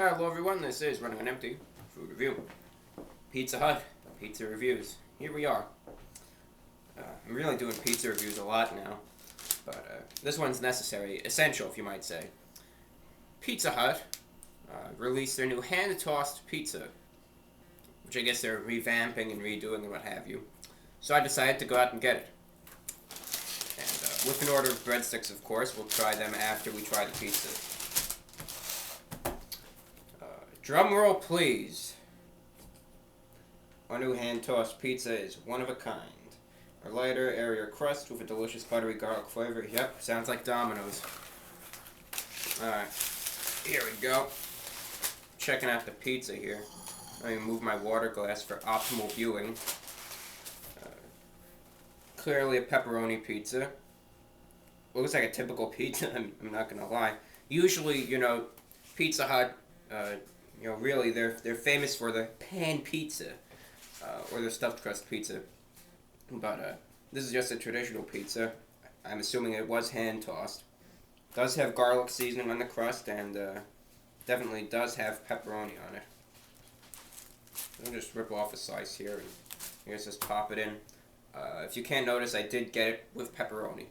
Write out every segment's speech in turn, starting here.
Hello everyone, this is Running on Empty Food Review. Pizza Hut, Pizza Reviews. Here we are. I'm really doing pizza reviews a lot now, but this one's necessary, essential if you might say. Pizza Hut released their new hand-tossed pizza, which I guess they're revamping and redoing and what have you. So I decided to go out and get it. And with an order of breadsticks, of course, we'll try them after we try the pizza. Drum roll, please. Our new hand-tossed pizza is one of a kind. A lighter, airier crust with a delicious buttery garlic flavor. Yep, sounds like Domino's. Alright, here we go. Checking out the pizza here. Let me move my water glass for optimal viewing. Clearly a pepperoni pizza. Looks like a typical pizza, I'm not gonna lie. Usually, Pizza Hut, really, they're famous for the pan pizza, or their stuffed crust pizza. But this is just a traditional pizza. I'm assuming it was hand-tossed. Does have garlic seasoning on the crust, and definitely does have pepperoni on it. I'll just rip off a slice here, and here's just pop it in. If you can't notice, I did get it with pepperoni.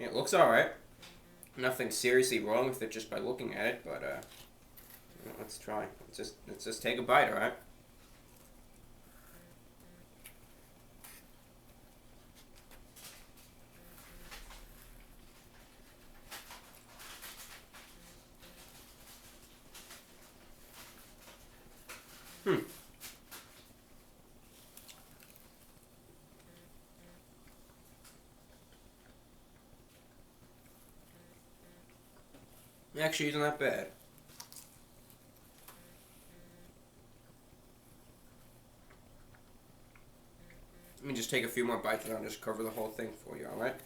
Yeah, it looks alright. Nothing seriously wrong with it just by looking at it, but let's try. Let's just take a bite, alright? Actually, isn't that bad. Let me just take a few more bites and I'll just cover the whole thing for you, alright?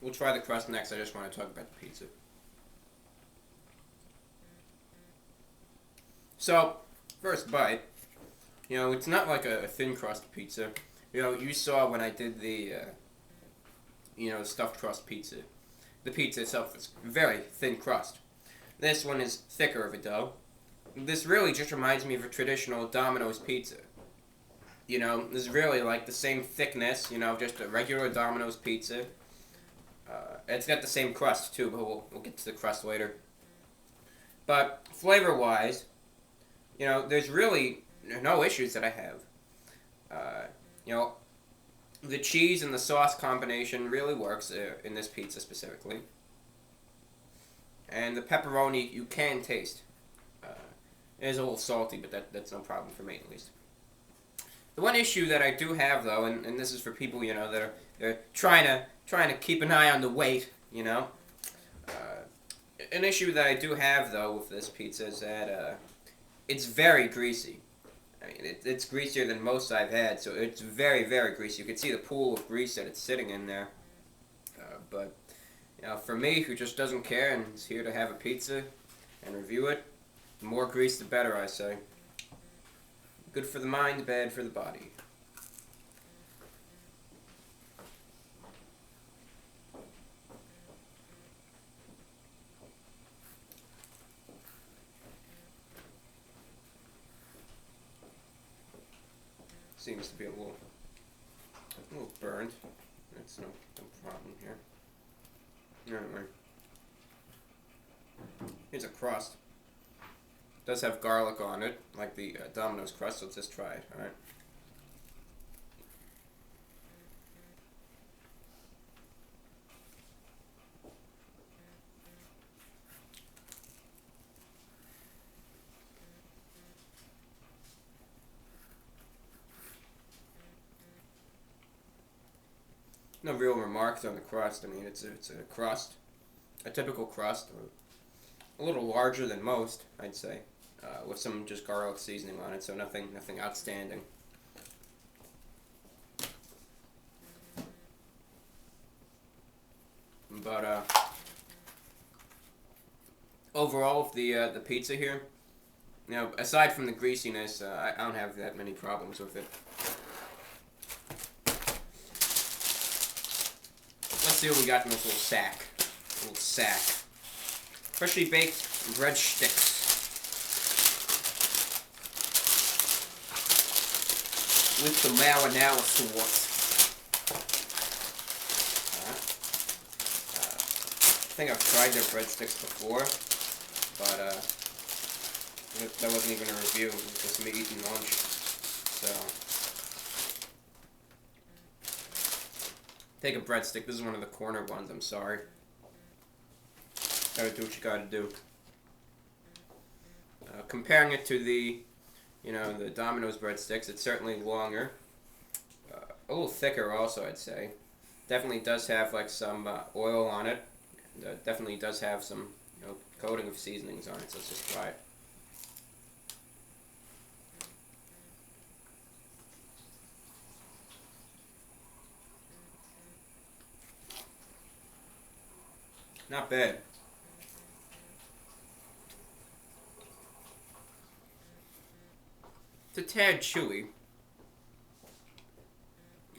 We'll try the crust next. I just want to talk about the pizza. So, first bite. It's not like a thin crust pizza. You saw when I did the, stuffed crust pizza. The pizza itself is very thin crust. This one is thicker of a dough. This really just reminds me of a traditional Domino's pizza. This is really like the same thickness, just a regular Domino's pizza. It's got the same crust too, but we'll get to the crust later. But flavor-wise, there's really no issues that I have. The cheese and the sauce combination really works in this pizza specifically. And the pepperoni you can taste. It is a little salty, but that's no problem for me at least. The one issue that I do have though, and this is for people that are trying to keep an eye on the weight, an issue that I do have though with this pizza is that it's very greasy. I mean, it's greasier than most I've had, so it's very, very greasy. You can see the pool of grease that it's sitting in there. But for me, who just doesn't care and is here to have a pizza and review it, the more grease the better, I say. Good for the mind, bad for the body. Seems to be a little burned. That's no problem here. Anyway, here's a crust. It does have garlic on it, like the Domino's crust. So let's just try it. All right. No real remarks on the crust. I mean, it's a crust, a typical crust, a little larger than most, I'd say, with some just garlic seasoning on it. So nothing outstanding. But overall, the pizza here, you know, aside from the greasiness, I don't have that many problems with it. Let's see what we got in this little sack. Freshly baked breadsticks. With the Marinara sauce. I think I've tried their breadsticks before, but that wasn't even a review. It was just me eating lunch. So, take a breadstick. This is one of the corner ones. I'm sorry. Gotta do what you gotta do. Comparing it to the, the Domino's breadsticks, it's certainly longer. A little thicker also, I'd say. Definitely does have like some oil on it. Definitely does have some, coating of seasonings on it. So let's just try it. Not bad. It's a tad chewy.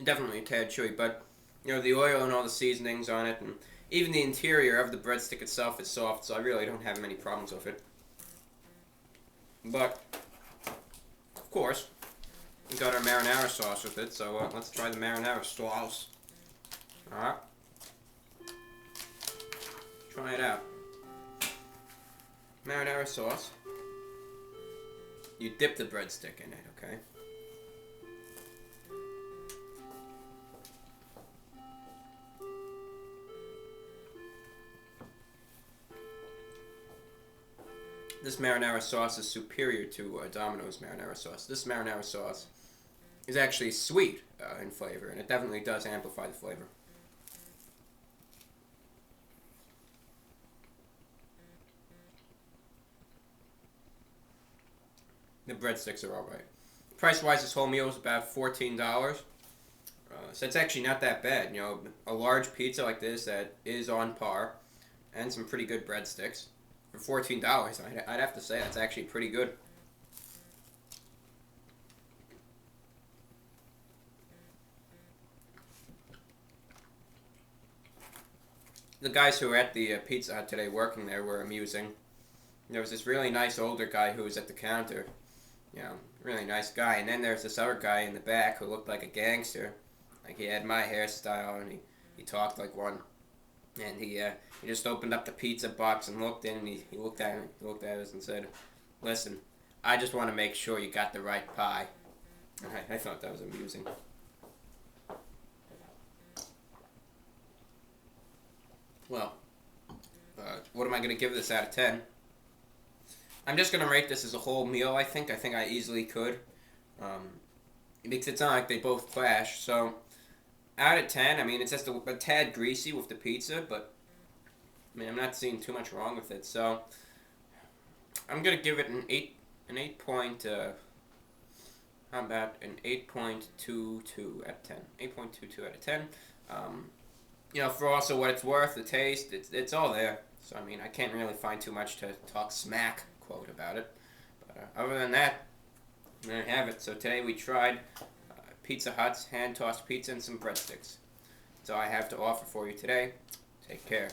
Definitely a tad chewy, but the oil and all the seasonings on it, and even the interior of the breadstick itself is soft, so I really don't have many problems with it. But, of course, we got our marinara sauce with it, so let's try the marinara sauce. Alright. Try it out. Marinara sauce. You dip the breadstick in it, okay? This marinara sauce is superior to Domino's marinara sauce. This marinara sauce is actually sweet in flavor, and it definitely does amplify the flavor. The breadsticks are alright. Price-wise, this whole meal is about $14. So it's actually not that bad. A large pizza like this that is on par, and some pretty good breadsticks. For $14, I'd have to say that's actually pretty good. The guys who were at the Pizza Hut today working there were amusing. There was this really nice older guy who was at the counter. Really nice guy. And then there's this other guy in the back who looked like a gangster. Like he had my hairstyle and he talked like one. And he just opened up the pizza box and looked in, and he looked at us and said, "Listen, I just want to make sure you got the right pie." And I thought that was amusing. Well, what am I going to give this out of 10? I'm just going to rate this as a whole meal, I think. I think I easily could. Because it's not like they both clash, so out of 10, I mean, it's just a tad greasy with the pizza, but, I'm not seeing too much wrong with it, so I'm going to give it an 8.22 out of 10. 8.22 out of 10. For also what it's worth, the taste, it's all there. So, I can't really find too much to talk smack, quote, about it. But other than that, there you have it. So today we tried Pizza Hut's hand-tossed pizza and some breadsticks. That's all I have to offer for you today. Take care.